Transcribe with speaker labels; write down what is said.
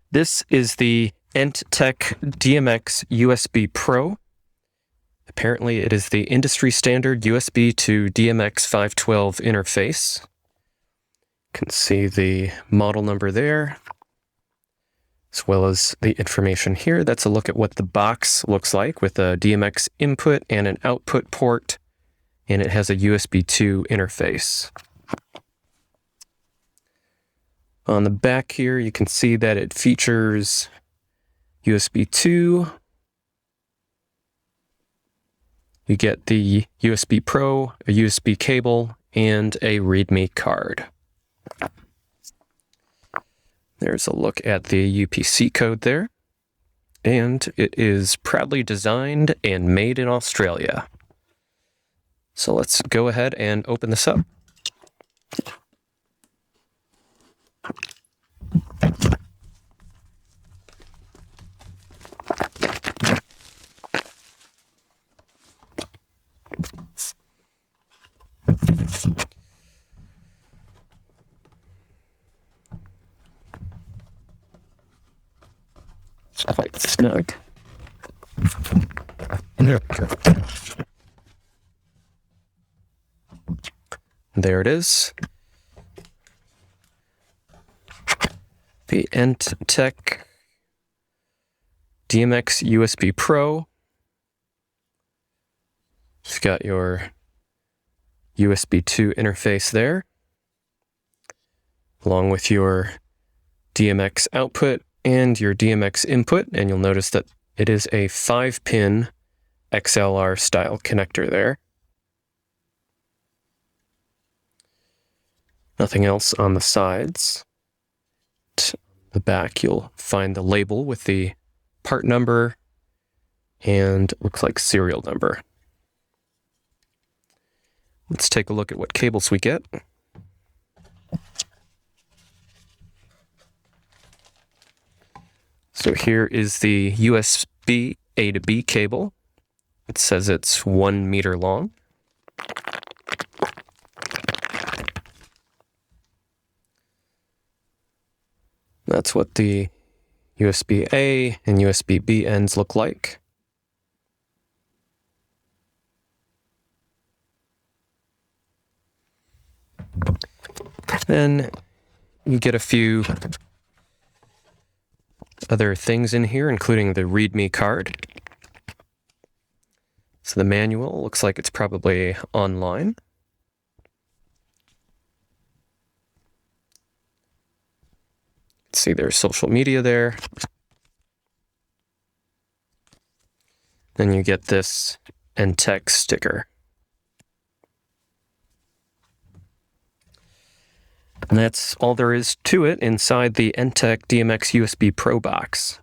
Speaker 1: This is the ENTTEC DMX USB Pro. Apparently it is the industry standard USB to DMX 512 interface. You can see the model number there, as well as the information here. That's a look at what the box looks like with a DMX input and an output port, and it has a USB 2 interface. On the back here, you can see that it features USB 2. You get the USB Pro, a USB cable, and a README card. There's a look at the UPC code there. And it is proudly designed and made in Australia. So let's go ahead and open this up. It's quite snug. There it is. The ENTTEC DMX USB Pro. It's got your USB 2 interface there, along with your DMX output and your DMX input, and you'll notice that it is a 5-pin XLR style connector there. Nothing else on the sides. At the back, you'll find the label with the part number and looks like serial number. Let's take a look at what cables we get. So here is the USB A to B cable. It says it's 1 meter long. That's what the USB A and USB B ends look like. Then you get a few other things in here, including the README card. So the manual looks like it's probably online. See their social media there. Then you get this ENTTEC sticker. And that's all there is to it inside the ENTTEC DMX USB Pro box.